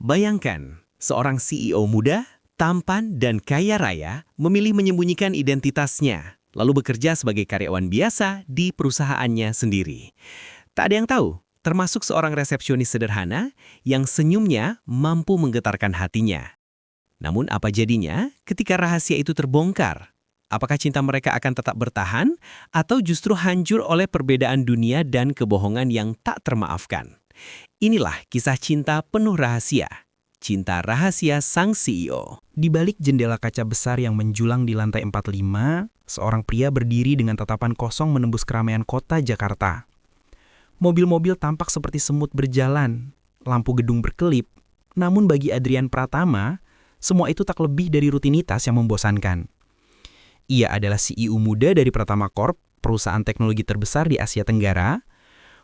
Bayangkan, seorang CEO muda, tampan, dan kaya raya memilih menyembunyikan identitasnya, lalu bekerja sebagai karyawan biasa di perusahaannya sendiri. Tak ada yang tahu, termasuk seorang resepsionis sederhana yang senyumnya mampu menggetarkan hatinya. Namun apa jadinya ketika rahasia itu terbongkar? Apakah cinta mereka akan tetap bertahan atau justru hancur oleh perbedaan dunia dan kebohongan yang tak termaafkan? Inilah kisah cinta penuh rahasia. Cinta rahasia sang CEO. Di balik jendela kaca besar yang menjulang di lantai 45, seorang pria berdiri dengan tatapan kosong menembus keramaian kota Jakarta. Mobil-mobil tampak seperti semut berjalan, lampu gedung berkelip, namun bagi Adrian Pratama, semua itu tak lebih dari rutinitas yang membosankan. Ia adalah CEO muda dari Pratama Corp, perusahaan teknologi terbesar di Asia Tenggara.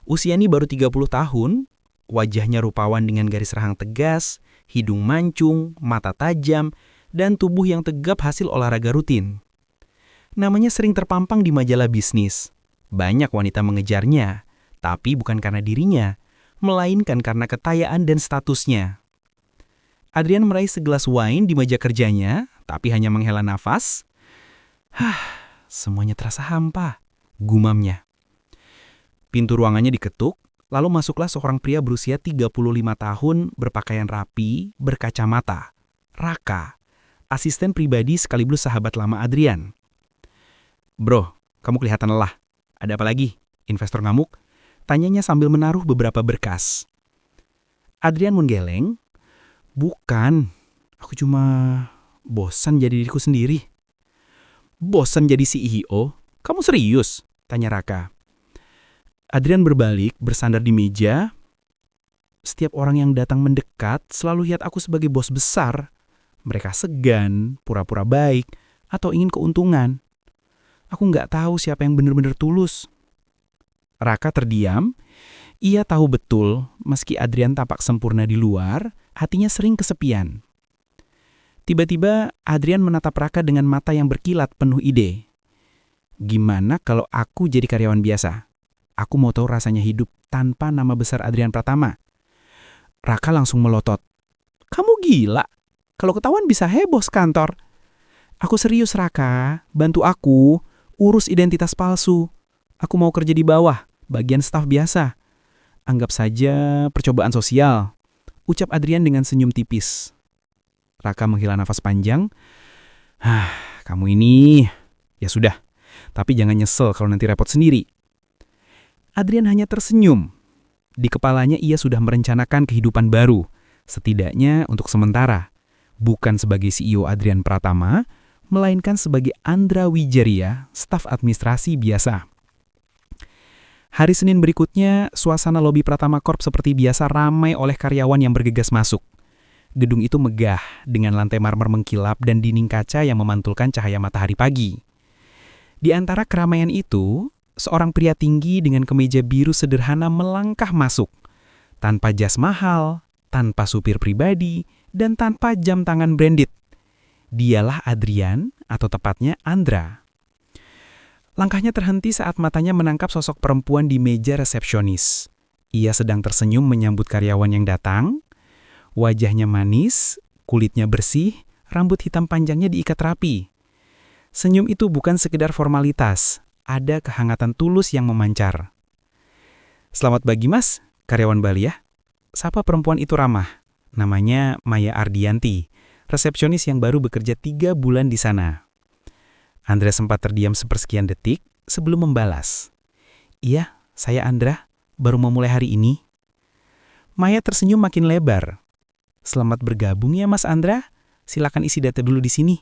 Usianya baru 30 tahun, wajahnya rupawan dengan garis rahang tegas, hidung mancung, mata tajam, dan tubuh yang tegap hasil olahraga rutin. Namanya sering terpampang di majalah bisnis. Banyak wanita mengejarnya, tapi bukan karena dirinya, melainkan karena kekayaan dan statusnya. Adrian meraih segelas wine di meja kerjanya, tapi hanya menghela nafas. Semuanya terasa hampa, gumamnya. Pintu ruangannya diketuk, lalu masuklah seorang pria berusia 35 tahun berpakaian rapi, berkacamata. Raka, asisten pribadi sekaligus sahabat lama Adrian. "Bro, kamu kelihatan lelah. Ada apa lagi? Investor ngamuk?" Tanyanya sambil menaruh beberapa berkas. Adrian menggeleng. "Bukan, aku cuma bosan jadi diriku sendiri." "Bosan jadi CEO? Kamu serius?" tanya Raka. Adrian berbalik, bersandar di meja. "Setiap orang yang datang mendekat selalu lihat aku sebagai bos besar. Mereka segan, pura-pura baik, atau ingin keuntungan. Aku nggak tahu siapa yang benar-benar tulus." Raka terdiam. Ia tahu betul, meski Adrian tampak sempurna di luar, hatinya sering kesepian. Tiba-tiba, Adrian menatap Raka dengan mata yang berkilat penuh ide. "Gimana kalau aku jadi karyawan biasa? Aku mau tahu rasanya hidup tanpa nama besar Adrian Pratama." Raka langsung melotot. "Kamu gila? Kalau ketahuan bisa heboh sekantor." "Aku serius, Raka. Bantu aku, urus identitas palsu. Aku mau kerja di bawah, bagian staf biasa. Anggap saja percobaan sosial," ucap Adrian dengan senyum tipis. Raka menghela nafas panjang. "Kamu ini, ya sudah. Tapi jangan nyesel kalau nanti repot sendiri." Adrian hanya tersenyum. Di kepalanya ia sudah merencanakan kehidupan baru, setidaknya untuk sementara. Bukan sebagai CEO Adrian Pratama, melainkan sebagai Andra Wijaya, staf administrasi biasa. Hari Senin berikutnya, suasana lobi Pratama Corp seperti biasa ramai oleh karyawan yang bergegas masuk. Gedung itu megah, dengan lantai marmer mengkilap dan dinding kaca yang memantulkan cahaya matahari pagi. Di antara keramaian itu, seorang pria tinggi dengan kemeja biru sederhana melangkah masuk. Tanpa jas mahal, tanpa supir pribadi, dan tanpa jam tangan branded. Dialah Adrian, atau tepatnya Andra. Langkahnya terhenti saat matanya menangkap sosok perempuan di meja resepsionis. Ia sedang tersenyum menyambut karyawan yang datang. Wajahnya manis, kulitnya bersih, rambut hitam panjangnya diikat rapi. Senyum itu bukan sekedar formalitas, ada kehangatan tulus yang memancar. "Selamat pagi, Mas, karyawan Bali ya." Sapa perempuan itu ramah. Namanya Maya Ardianti, resepsionis yang baru bekerja 3 bulan di sana. Andra sempat terdiam sepersekian detik sebelum membalas. "Iya, saya Andra, baru mau mulai hari ini." Maya tersenyum makin lebar. "Selamat bergabung ya, Mas Andra. Silakan isi data dulu di sini."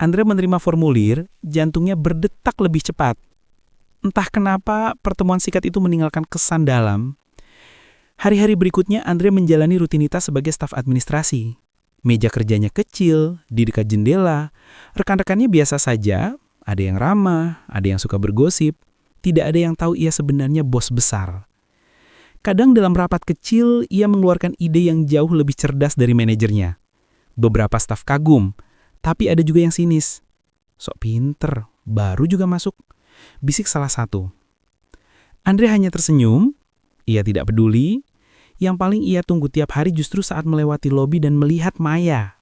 Andra menerima formulir, jantungnya berdetak lebih cepat. Entah kenapa pertemuan singkat itu meninggalkan kesan dalam. Hari-hari berikutnya Andra menjalani rutinitas sebagai staf administrasi. Meja kerjanya kecil, di dekat jendela. Rekan-rekannya biasa saja, ada yang ramah, ada yang suka bergosip. Tidak ada yang tahu ia sebenarnya bos besar. Kadang dalam rapat kecil, ia mengeluarkan ide yang jauh lebih cerdas dari manajernya. Beberapa staf kagum, tapi ada juga yang sinis. "Sok pinter, baru juga masuk," bisik salah satu. Andre hanya tersenyum. Ia tidak peduli. Yang paling ia tunggu tiap hari justru saat melewati lobi dan melihat Maya.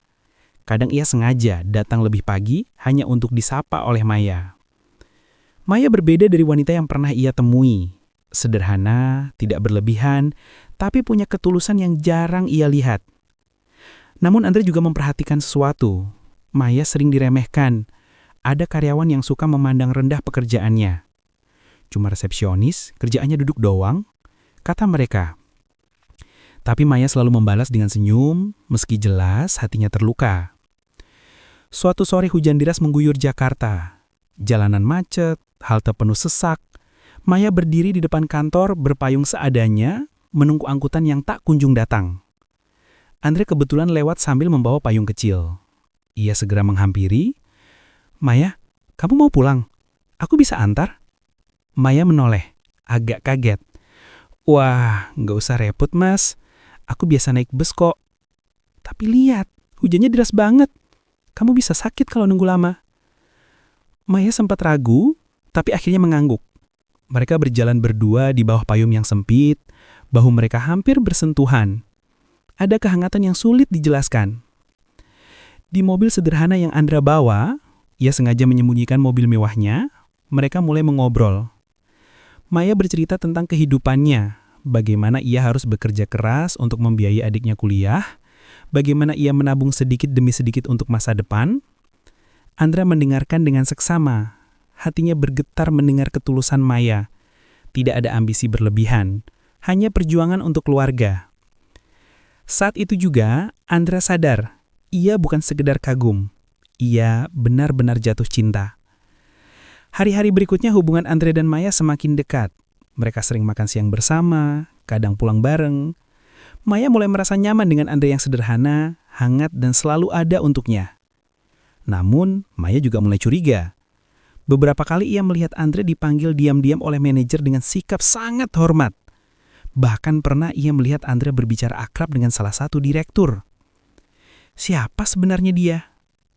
Kadang ia sengaja datang lebih pagi hanya untuk disapa oleh Maya. Maya berbeda dari wanita yang pernah ia temui. Sederhana, tidak berlebihan, tapi punya ketulusan yang jarang ia lihat. Namun Andre juga memperhatikan sesuatu. Maya sering diremehkan. Ada karyawan yang suka memandang rendah pekerjaannya. Cuma resepsionis, kerjaannya duduk doang, kata mereka. Tapi Maya selalu membalas dengan senyum, meski jelas hatinya terluka. Suatu sore hujan deras mengguyur Jakarta. Jalanan macet, halte penuh sesak. Maya berdiri di depan kantor berpayung seadanya, menunggu angkutan yang tak kunjung datang. Andre kebetulan lewat sambil membawa payung kecil. Ia segera menghampiri. Maya, kamu mau pulang? Aku bisa antar? Maya menoleh, agak kaget. Wah, nggak usah repot mas. Aku biasa naik bus kok. Tapi lihat, hujannya deras banget. Kamu bisa sakit kalau nunggu lama. Maya sempat ragu, tapi akhirnya mengangguk. Mereka berjalan berdua di bawah payung yang sempit, bahu mereka hampir bersentuhan. Ada kehangatan yang sulit dijelaskan. Di mobil sederhana yang Andra bawa, ia sengaja menyembunyikan mobil mewahnya, mereka mulai mengobrol. Maya bercerita tentang kehidupannya, bagaimana ia harus bekerja keras untuk membiayai adiknya kuliah, bagaimana ia menabung sedikit demi sedikit untuk masa depan. Andra mendengarkan dengan seksama, hatinya bergetar mendengar ketulusan Maya. Tidak ada ambisi berlebihan, hanya perjuangan untuk keluarga. Saat itu juga, Andra sadar, ia bukan sekedar kagum, ia benar-benar jatuh cinta. Hari-hari berikutnya hubungan Andre dan Maya semakin dekat. Mereka sering makan siang bersama, kadang pulang bareng. Maya mulai merasa nyaman dengan Andre yang sederhana, hangat dan selalu ada untuknya. Namun, Maya juga mulai curiga. Beberapa kali ia melihat Andre dipanggil diam-diam oleh manajer dengan sikap sangat hormat. Bahkan pernah ia melihat Andre berbicara akrab dengan salah satu direktur. Siapa sebenarnya dia?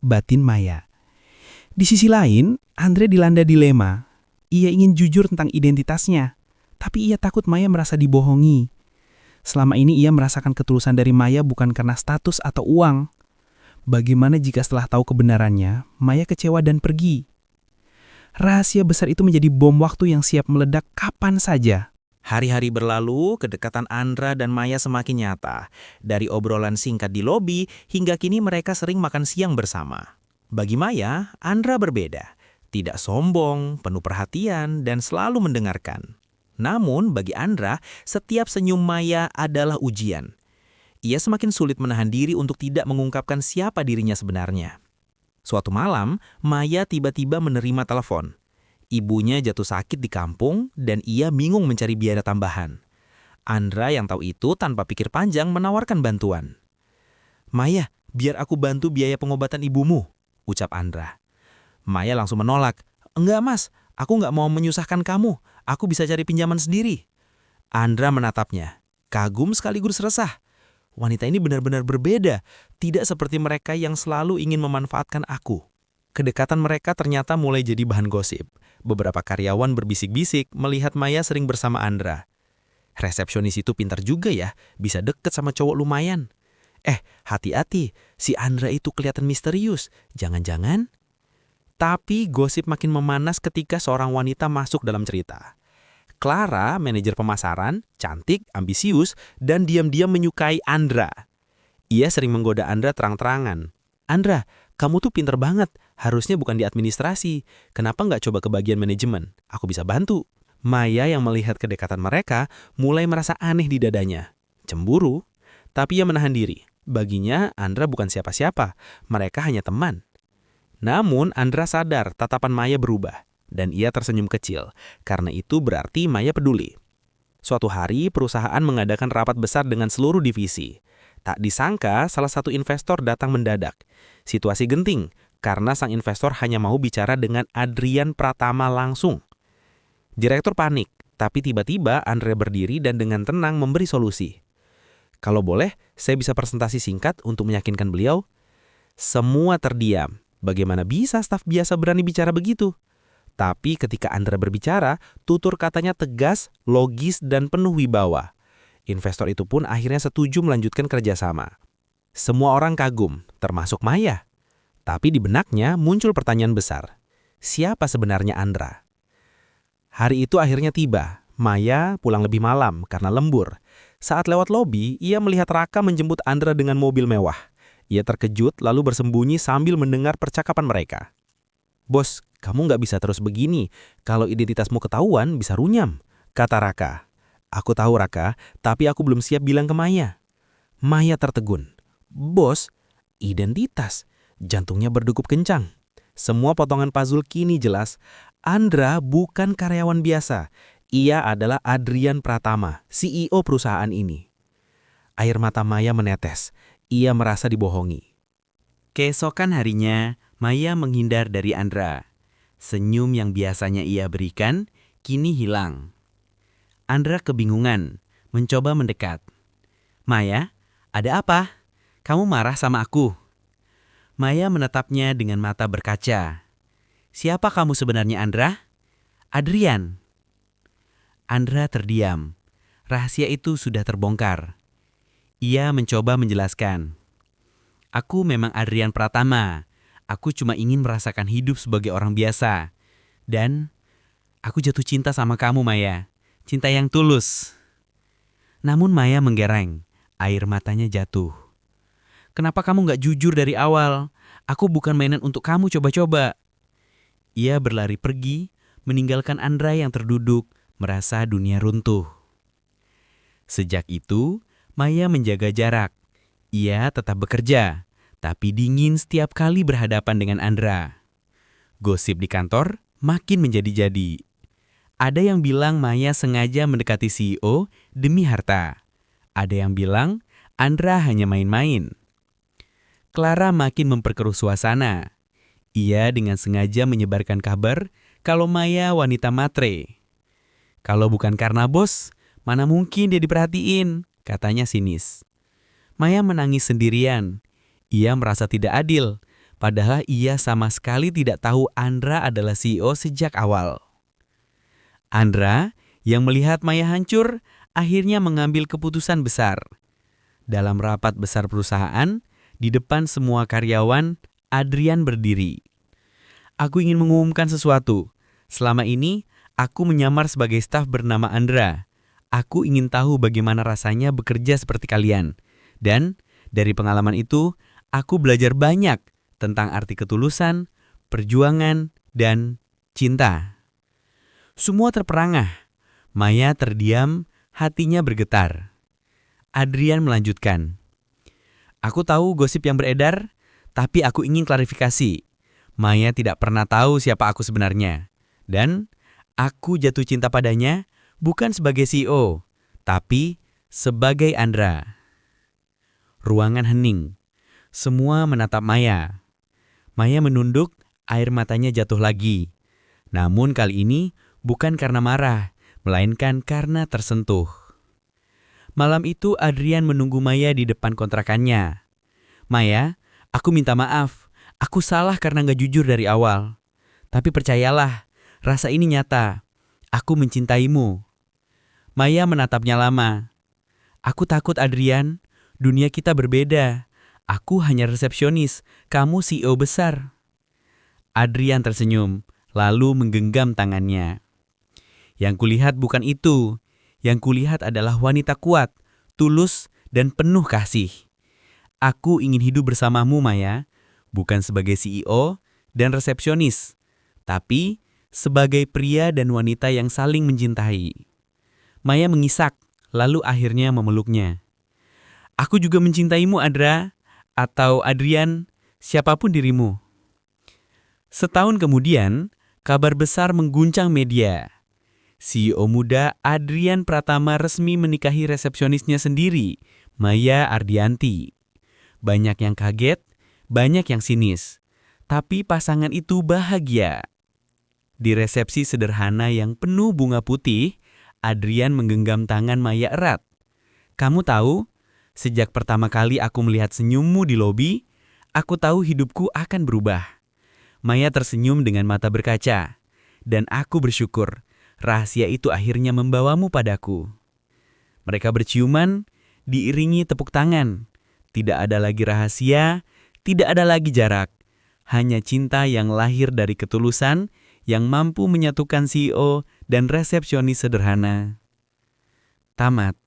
Batin Maya. Di sisi lain, Andre dilanda dilema. Ia ingin jujur tentang identitasnya, tapi ia takut Maya merasa dibohongi. Selama ini ia merasakan ketulusan dari Maya bukan karena status atau uang. Bagaimana jika setelah tahu kebenarannya, Maya kecewa dan pergi? Rahasia besar itu menjadi bom waktu yang siap meledak kapan saja. Hari-hari berlalu, kedekatan Andra dan Maya semakin nyata. Dari obrolan singkat di lobi, hingga kini mereka sering makan siang bersama. Bagi Maya, Andra berbeda. Tidak sombong, penuh perhatian, dan selalu mendengarkan. Namun, bagi Andra, setiap senyum Maya adalah ujian. Ia semakin sulit menahan diri untuk tidak mengungkapkan siapa dirinya sebenarnya. Suatu malam, Maya tiba-tiba menerima telepon. Ibunya jatuh sakit di kampung dan ia bingung mencari biaya tambahan. Andra yang tahu itu tanpa pikir panjang menawarkan bantuan. Maya, biar aku bantu biaya pengobatan ibumu, ucap Andra. Maya langsung menolak. Enggak mas, aku nggak mau menyusahkan kamu. Aku bisa cari pinjaman sendiri. Andra menatapnya. Kagum sekaligus resah. Wanita ini benar-benar berbeda. Tidak seperti mereka yang selalu ingin memanfaatkan aku. Kedekatan mereka ternyata mulai jadi bahan gosip. Beberapa karyawan berbisik-bisik melihat Maya sering bersama Andra. Resepsionis itu pintar juga ya, bisa deket sama cowok lumayan. Hati-hati, si Andra itu kelihatan misterius. Jangan-jangan? Tapi gosip makin memanas ketika seorang wanita masuk dalam cerita. Clara, manajer pemasaran, cantik, ambisius, dan diam-diam menyukai Andra. Ia sering menggoda Andra terang-terangan. Andra, kamu tuh pinter banget, harusnya bukan di administrasi. Kenapa nggak coba ke bagian manajemen? Aku bisa bantu. Maya yang melihat kedekatan mereka mulai merasa aneh di dadanya. Cemburu, tapi ia menahan diri. Baginya, Andra bukan siapa-siapa, mereka hanya teman. Namun, Andra sadar tatapan Maya berubah, dan ia tersenyum kecil. Karena itu berarti Maya peduli. Suatu hari, perusahaan mengadakan rapat besar dengan seluruh divisi. Tak disangka, salah satu investor datang mendadak. Situasi genting, karena sang investor hanya mau bicara dengan Adrian Pratama langsung. Direktur panik, tapi tiba-tiba Andre berdiri dan dengan tenang memberi solusi. Kalau boleh, saya bisa presentasi singkat untuk meyakinkan beliau. Semua terdiam. Bagaimana bisa staf biasa berani bicara begitu? Tapi ketika Andra berbicara, tutur katanya tegas, logis, dan penuh wibawa. Investor itu pun akhirnya setuju melanjutkan kerjasama. Semua orang kagum, termasuk Maya. Tapi di benaknya muncul pertanyaan besar. Siapa sebenarnya Andra? Hari itu akhirnya tiba. Maya pulang lebih malam karena lembur. Saat lewat lobi, ia melihat Raka menjemput Andra dengan mobil mewah. Ia terkejut lalu bersembunyi sambil mendengar percakapan mereka. "Bos, kamu nggak bisa terus begini. Kalau identitasmu ketahuan, bisa runyam," kata Raka. "Aku tahu Raka, tapi aku belum siap bilang ke Maya." Maya tertegun. "Bos, identitas?" Jantungnya berdegup kencang. Semua potongan puzzle kini jelas. Andra bukan karyawan biasa. Ia adalah Adrian Pratama, CEO perusahaan ini. Air mata Maya menetes. Ia merasa dibohongi. Keesokan harinya, Maya menghindar dari Andra. Senyum yang biasanya ia berikan, kini hilang. Andra kebingungan, mencoba mendekat. "Maya, ada apa? Kamu marah sama aku?" Maya menatapnya dengan mata berkaca. "Siapa kamu sebenarnya, Andra?" "Adrian." Andra terdiam. Rahasia itu sudah terbongkar. Ia mencoba menjelaskan. "Aku memang Adrian Pratama. Aku cuma ingin merasakan hidup sebagai orang biasa. Dan aku jatuh cinta sama kamu, Maya. Cinta yang tulus." Namun Maya menggereng. Air matanya jatuh. "Kenapa kamu gak jujur dari awal? Aku bukan mainan untuk kamu coba-coba." Ia berlari pergi, meninggalkan Andra yang terduduk, merasa dunia runtuh. Sejak itu, Maya menjaga jarak. Ia tetap bekerja, tapi dingin setiap kali berhadapan dengan Andra. Gosip di kantor makin menjadi-jadi. Ada yang bilang Maya sengaja mendekati CEO demi harta. Ada yang bilang Andra hanya main-main. Clara makin memperkeruh suasana. Ia dengan sengaja menyebarkan kabar kalau Maya wanita matre. "Kalau bukan karena bos, mana mungkin dia diperhatiin," katanya sinis. Maya menangis sendirian. Ia merasa tidak adil, padahal ia sama sekali tidak tahu Andra adalah CEO sejak awal. Andra, yang melihat Maya hancur, akhirnya mengambil keputusan besar. Dalam rapat besar perusahaan, di depan semua karyawan, Adrian berdiri. "Aku ingin mengumumkan sesuatu. Selama ini, aku menyamar sebagai staf bernama Andra. Aku ingin tahu bagaimana rasanya bekerja seperti kalian. Dan dari pengalaman itu, aku belajar banyak tentang arti ketulusan, perjuangan, dan cinta." Semua terperangah. Maya terdiam, hatinya bergetar. Adrian melanjutkan. "Aku tahu gosip yang beredar, tapi aku ingin klarifikasi. Maya tidak pernah tahu siapa aku sebenarnya. Dan aku jatuh cinta padanya bukan sebagai CEO, tapi sebagai Andra." Ruangan hening. Semua menatap Maya. Maya menunduk, air matanya jatuh lagi. Namun kali ini bukan karena marah, melainkan karena tersentuh. Malam itu Adrian menunggu Maya di depan kontrakannya. "Maya, aku minta maaf. Aku salah karena gak jujur dari awal. Tapi percayalah, rasa ini nyata. Aku mencintaimu." Maya menatapnya lama. "Aku takut, Adrian. Dunia kita berbeda. Aku hanya resepsionis, kamu CEO besar." Adrian tersenyum, lalu menggenggam tangannya. "Yang kulihat bukan itu. Yang kulihat adalah wanita kuat, tulus, dan penuh kasih. Aku ingin hidup bersamamu, Maya, bukan sebagai CEO dan resepsionis, tapi sebagai pria dan wanita yang saling mencintai." Maya mengisak, lalu akhirnya memeluknya. "Aku juga mencintaimu, Andra, atau Adrian, siapapun dirimu." Setahun kemudian, kabar besar mengguncang media. CEO muda Adrian Pratama resmi menikahi resepsionisnya sendiri, Maya Ardianti. Banyak yang kaget, banyak yang sinis. Tapi pasangan itu bahagia. Di resepsi sederhana yang penuh bunga putih, Adrian menggenggam tangan Maya erat. "Kamu tahu, sejak pertama kali aku melihat senyummu di lobi, aku tahu hidupku akan berubah." Maya tersenyum dengan mata berkaca. "Dan aku bersyukur, rahasia itu akhirnya membawamu padaku." Mereka berciuman, diiringi tepuk tangan. Tidak ada lagi rahasia, tidak ada lagi jarak. Hanya cinta yang lahir dari ketulusan yang mampu menyatukan CEO dan resepsionis sederhana. Tamat.